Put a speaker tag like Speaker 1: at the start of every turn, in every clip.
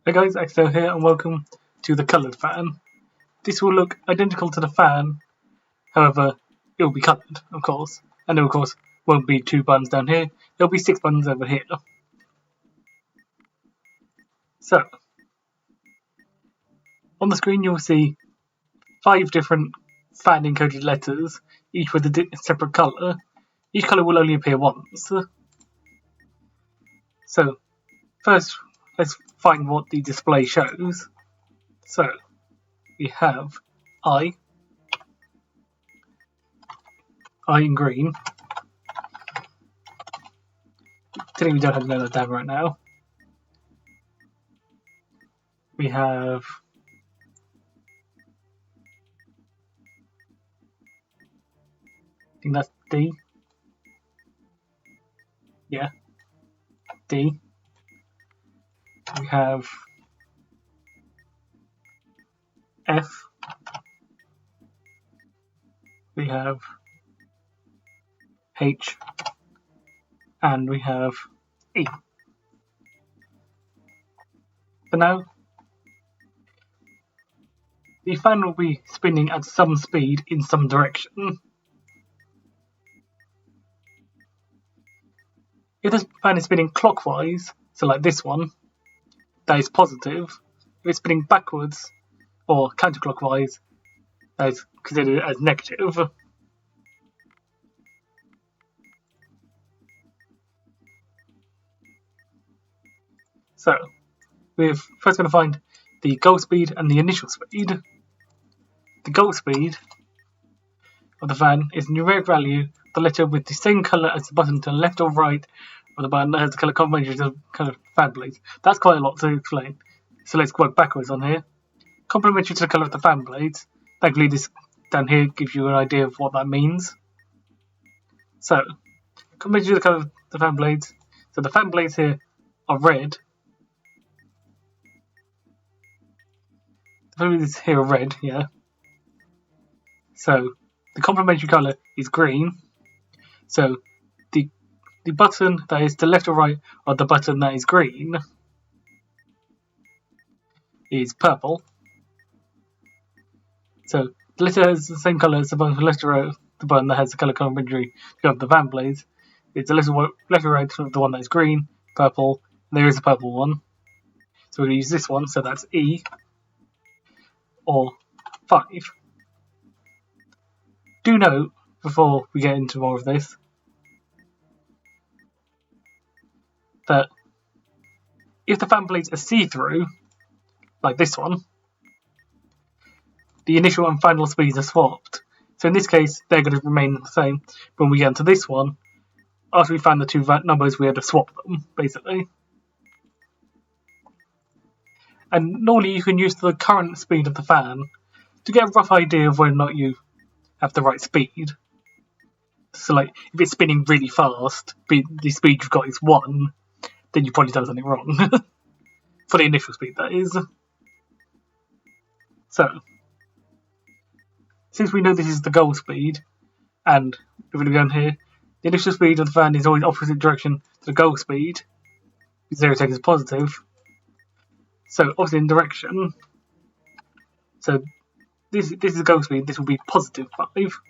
Speaker 1: Hey guys, Axel here and welcome to the coloured fan. This will look identical to the fan, however it will be coloured of course, and there of course won't be 2 buttons down here, there will be 6 buttons over here. So, on the screen you will see 5 different fan encoded letters, each with a separate colour. Each colour will only appear once. So, first let's find what the display shows. So, we have I in green. Today we don't have to know that down right now. We have I think that's D. Yeah, D. We have F. We have H. And we have E. For now, the fan will be spinning at some speed in some direction. If the fan is spinning clockwise, so like this one, that is positive. If it's spinning backwards or counterclockwise, that is considered as negative. So, we're first going to find the goal speed and the initial speed. The goal speed of the fan is a numeric value, the letter with the same colour as the button to the left or right of the button that has the colour combination of kind of fan blades. That's quite a lot to explain. So let's work backwards on here. Complementary to the colour of the fan blades. Thankfully this down here gives you an idea of what that means. So, complementary to the colour of the fan blades. So the fan blades here are red. The fan blades here are red, yeah. So the complementary colour is green. So the button that is to left or right of the button that is green is purple. So the letter has the same colour as the button to left or right of the button that has the colour complementary of the fan blades. It's the left or right of the one that is green, purple, and there is a purple one. So we're going to use this one, so that's E or 5. Do note, before we get into more of this, that if the fan blades are see-through, like this one, the initial and final speeds are swapped. So in this case, they're going to remain the same. When we get into this one, after we find the 2 numbers, we have to swap them, basically. And normally you can use the current speed of the fan to get a rough idea of whether or not you have the right speed. So like, if it's spinning really fast, but the speed you've got is 1, then you probably done something wrong. For the initial speed, that is. So, since we know this is the goal speed, and if we're going to go down here, the initial speed of the fan is always opposite direction to the goal speed. 0 seconds positive. So, opposite in direction. So, this is the goal speed, this will be positive 5.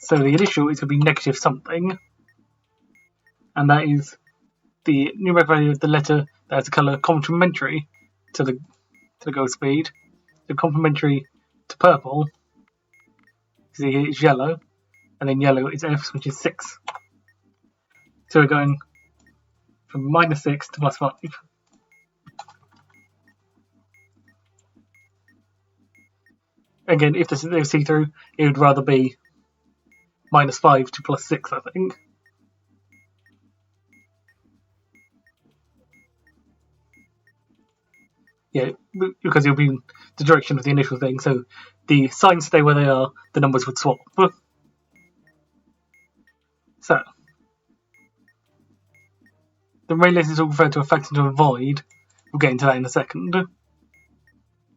Speaker 1: So, the initial is going to be negative something. And that is the numeric value of the letter that has the colour complementary to the goal speed. So complementary to purple, see here is yellow, and then yellow is F, which is 6. So we're going from -6 to +5. Again, if this is see-through, it would rather be -5 to +6, I think. Yeah, because it'll be the direction of the initial thing, so the signs stay where they are, the numbers would swap. So, the relays is all referred to a factor to avoid. We'll get into that in a second.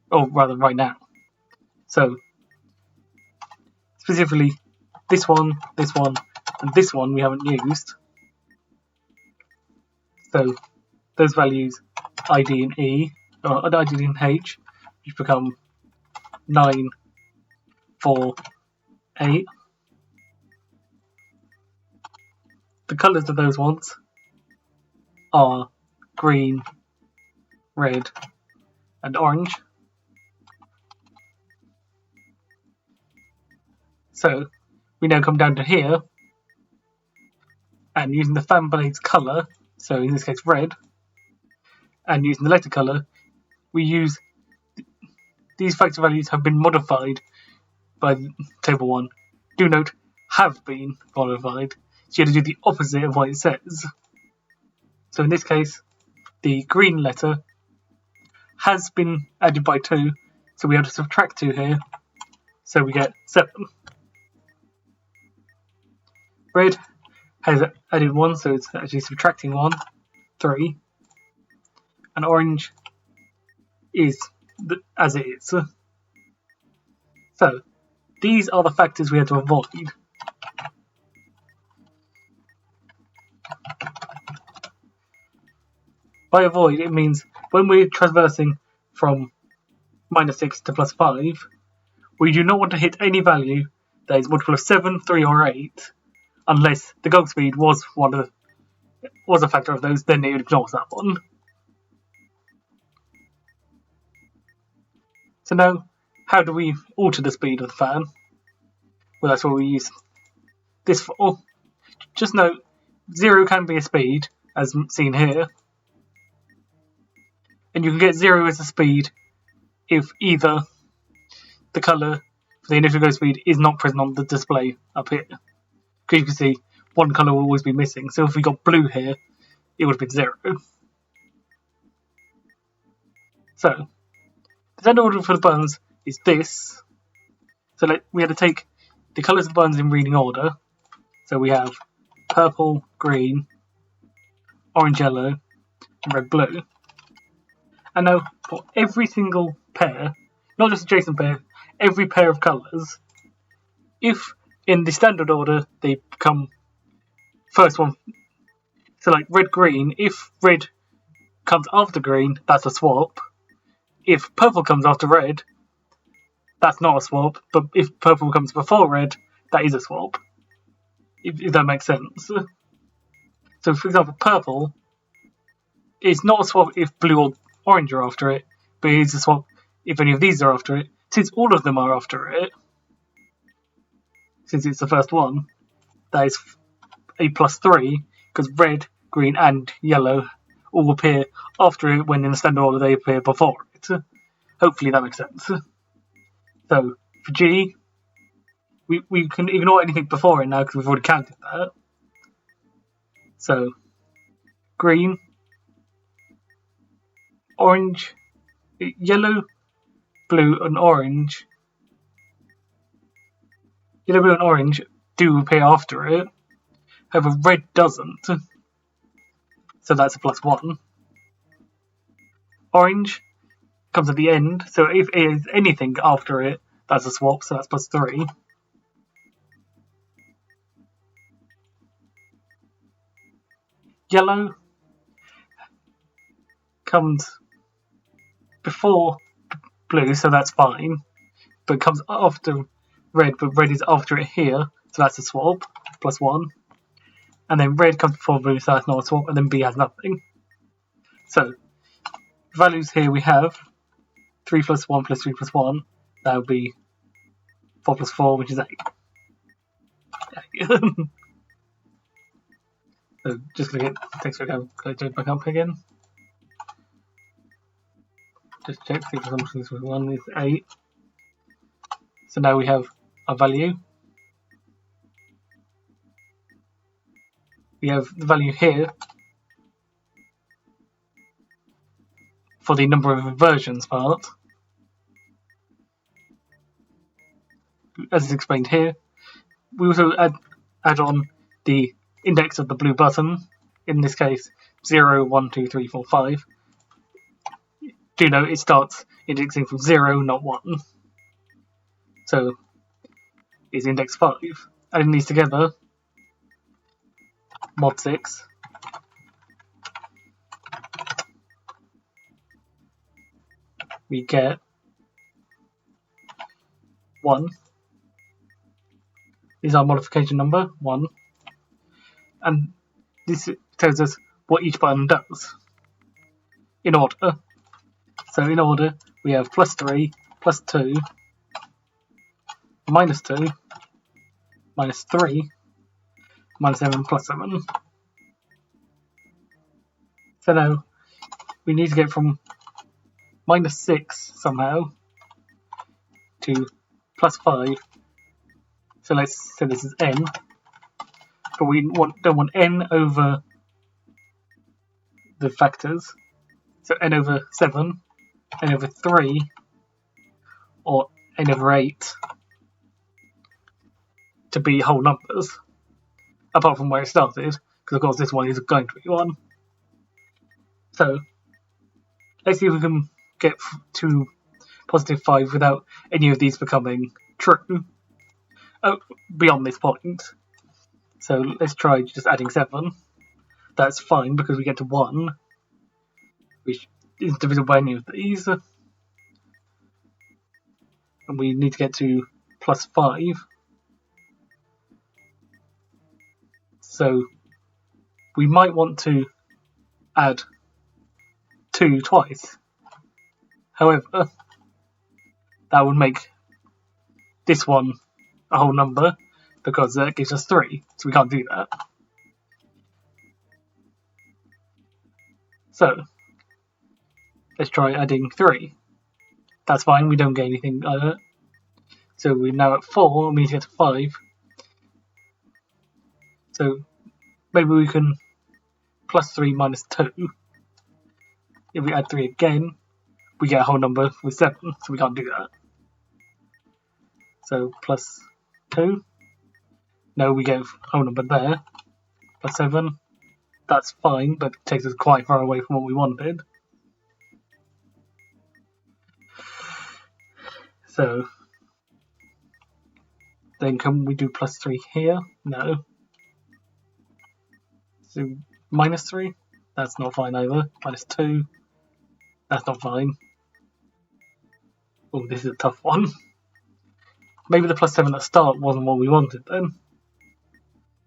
Speaker 1: Or rather, right now. So, specifically, this one, and this one we haven't used. So, those values ID and E, or ID and H, which become 9, 4, 8. The colours of those ones are green, red, and orange. So we now come down to here, and using the fan blade's colour, so in this case red, and using the letter colour, we use these factor values have been modified by table 1. Do note, have been modified. So you have to do the opposite of what it says. So in this case, the green letter has been added by 2, so we have to subtract 2 here, so we get 7. Red has added 1, so it's actually subtracting 1, 3. And orange is as it is. So these are the factors we have to avoid. By avoid, it means when we're traversing from -6 to +5, we do not want to hit any value that is multiple of 7, 3, or 8, unless the goal speed was a factor of those, then it ignores that one. So now, how do we alter the speed of the fan? Well, that's what we use this for. Just note, 0 can be a speed, as seen here. And you can get 0 as a speed if either the colour for the initial go speed is not present on the display up here. Because you can see, one colour will always be missing. So if we got blue here, it would have been 0. So, the standard order for the buttons is this. So we had to take the colours of the buttons in reading order. So we have purple, green, orange, yellow, and red, blue. And now for every single pair, not just adjacent pair, every pair of colours, if in the standard order they come first one, so like red, green, if red comes after green, that's a swap. If purple comes after red, that's not a swap, but if purple comes before red, that is a swap. If that makes sense. So for example, purple is not a swap if blue or orange are after it, but it is a swap if any of these are after it. Since all of them are after it, since it's the first one, that is a +3, because red, green, and yellow all appear after it when in the standard order they appear before it. Hopefully that makes sense. So for G, we can ignore anything before it now because we've already counted that. So green, orange, yellow, blue, and orange. Yellow, blue, and orange do appear after it. However, red doesn't. So that's a +1. Orange comes at the end, so if it is anything after it, that's a swap, so that's +3. Yellow comes before blue, so that's fine, but comes after red, but red is after it here, so that's a swap, +1. And then red comes before blue, so that's not a swap, and then B has nothing. So, values here we have 3 + 1 + 3 + 1, that would be 4 + 4, which is 8. So just going to get text back up again. Just check, 3 + 1 + 1 is 8. So now we have our value. We have the value here for the number of inversions part, as is explained here. We also add on the index of the blue button, in this case 0, 1, 2, 3, 4, 5. Do note it starts indexing from 0, not 1. So it's index 5. Adding these together, mod 6 we get 1. This is our modification number, 1. And this tells us what each button does in order. So in order, we have +3, +2, -2, -3, -7, +7. So now we need to get from -6 somehow to +5. So let's say this is n, but we don't want n over the factors. So n over 7, n over 3, or n over 8 to be whole numbers, apart from where it started, because of course this one is going to be 1. So let's see if we can get to +5 without any of these becoming true beyond this point. So let's try just adding 7. That's fine because we get to 1, which isn't divisible by any of these. And we need to get to +5. So we might want to add 2 twice. However, that would make this one a whole number because that gives us 3, so we can't do that. So let's try adding 3. That's fine, we don't get anything either. So we're now at 4 and we need to get to 5. So maybe we can +3 -2. If we add 3 again, we get a whole number with 7, so we can't do that. So +2. No, we get a whole number there. +7. That's fine, but it takes us quite far away from what we wanted. So then can we do +3 here? No. So -3? That's not fine either. -2? That's not fine. Oh, this is a tough one. Maybe the +7 at the start wasn't what we wanted then.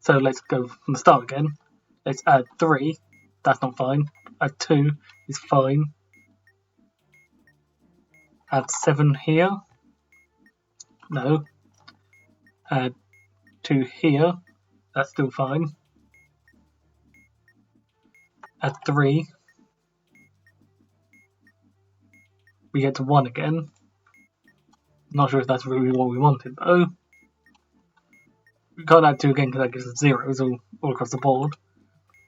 Speaker 1: So let's go from the start again. Let's add 3. That's not fine. Add 2 is fine. Add 7 here. No. Add 2 here. That's still fine. Add 3. We get to 1 again. Not sure if that's really what we wanted though. We can't add 2 again because that gives us 0s all across the board.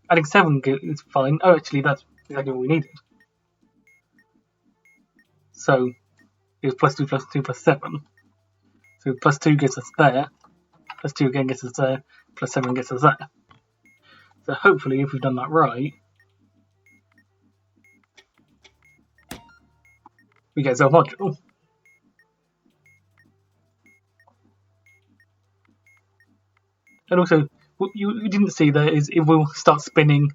Speaker 1: Adding 7 is fine. Oh, actually that's exactly what we needed. So it was +2 +2 +7. So +2 gets us there. +2 again gets us there. +7 gets us there. So hopefully if we've done that right, we get our module. And also, what you didn't see there is it will start spinning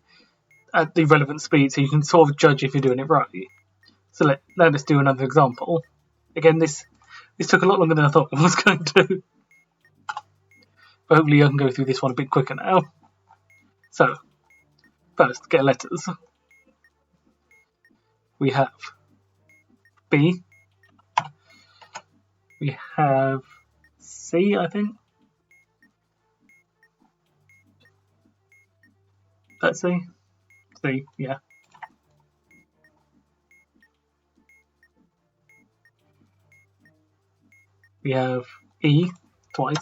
Speaker 1: at the relevant speed, so you can sort of judge if you're doing it right. So let us do another example. Again, this took a lot longer than I thought it was going to. But hopefully I can go through this one a bit quicker now. So, first, get letters. We have B. We have C, I think. Let's see. C, yeah. We have E twice.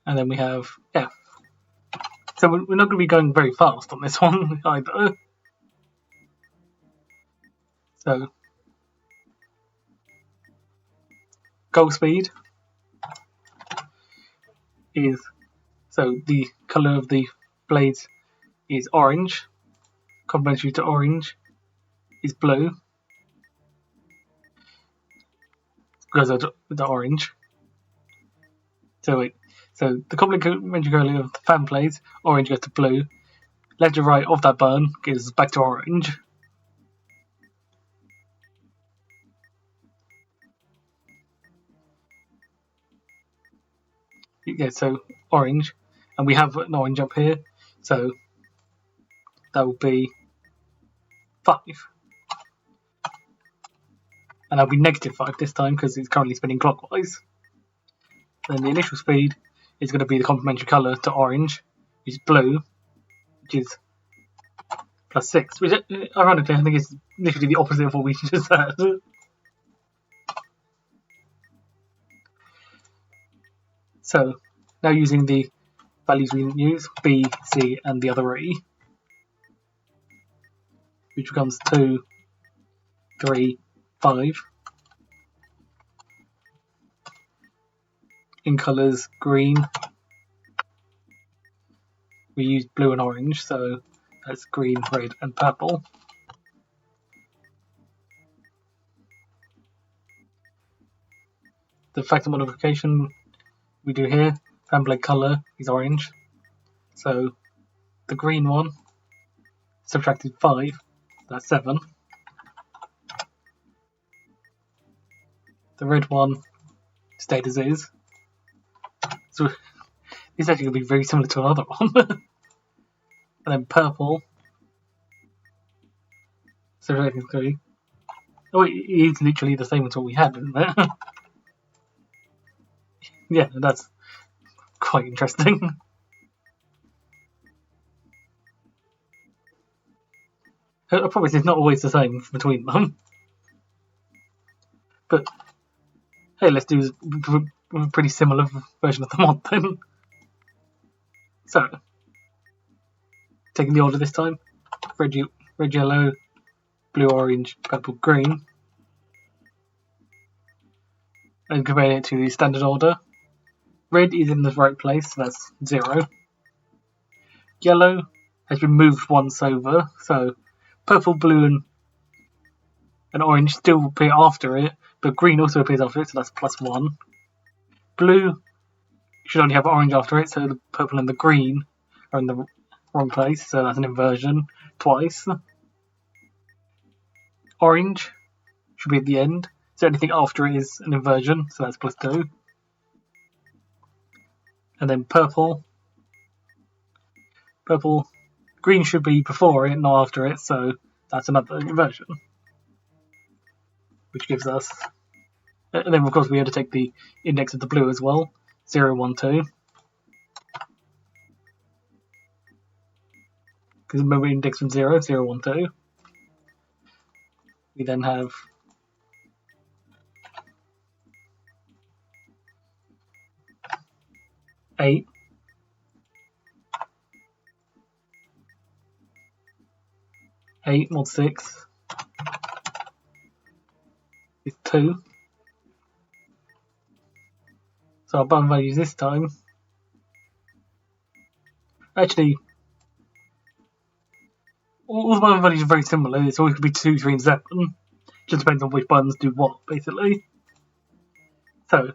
Speaker 1: And then we have F. So we're not going to be going very fast on this one either. So, goal speed is, so the colour of the blades is orange. Complementary to orange is blue. Goes with the orange. So the complementary colour of the fan blades, orange goes to blue. Left to right of that burn gives us back to orange. Yeah, so orange, and we have an orange up here, so that will be 5. And that'll be -5 this time because it's currently spinning clockwise. Then the initial speed is going to be the complementary colour to orange, which is blue, which is +6, which ironically I think is literally the opposite of what we just said. So now using the values we use, B, C and the other E, which becomes 2, 3, 5. In colours green, we use blue and orange, so that's green, red and purple. The factor modification we do here, fan blade colour is orange, so the green one subtracted 5, that's 7. The red one stayed as is, so it's actually going to be very similar to another one. And then purple subtracted 3. Oh, it is literally the same as what we had, isn't it? Yeah, that's quite interesting. I promise it's not always the same between them. But hey, let's do a pretty similar version of the mod then. So, taking the order this time, red, yellow, blue, orange, purple, green, and comparing it to the standard order. Red is in the right place, so that's 0. Yellow has been moved once over, so purple, blue, and orange still appear after it, but green also appears after it, so that's +1. Blue should only have orange after it, so the purple and the green are in the wrong place, so that's an inversion twice. Orange should be at the end, so anything after it is an inversion, so that's +2. And then purple, green should be before it, not after it, so that's another inversion. Which gives us, and then of course we had to take the index of the blue as well, 0, 1, 2. Because remember index from 0, 0, 1, 2. We then have eight, mod 6 is 2. So our button values this time, actually, all the button values are very similar. It's always going to be 2, 3, and 7. Just depends on which buttons do what, basically. So,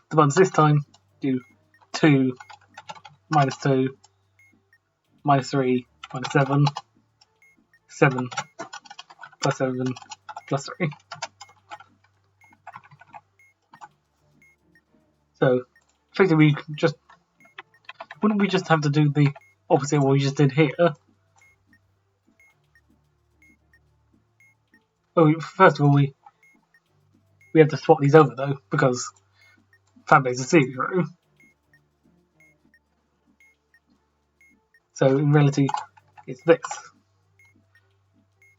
Speaker 1: the buttons this time do 2, -2, -3, -7, 7, +7, +3. So, effectively, wouldn't we just have to do the opposite of what we just did here? Well, first of all, we have to swap these over though, because fan blades are 0. So in reality, it's this.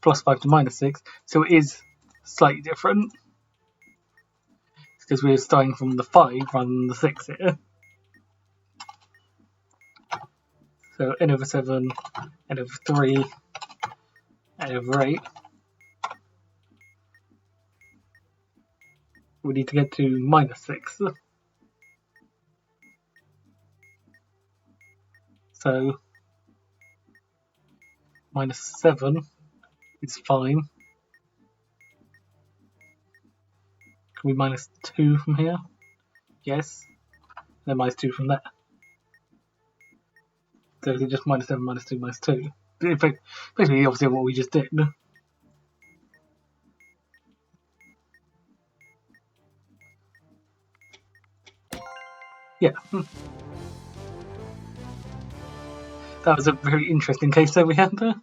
Speaker 1: +5 to -6, so it is slightly different. It's because we're starting from the 5 rather than the 6 here. So n/7, n/3, n/8. We need to get to -6. So -7 is fine. Can we -2 from here? Yes. Then -2 from there. So it's just -7, -2, -2. In fact, basically obviously what we just did. Yeah, that was a very interesting case that we had there.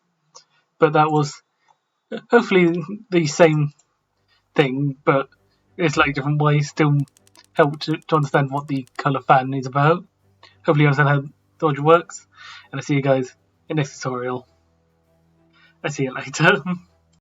Speaker 1: But that was hopefully the same thing, but it's like different ways. Still help to understand what the colour fan is about. Hopefully you understand how Dodge works. And I'll see you guys in the next tutorial. I see you later.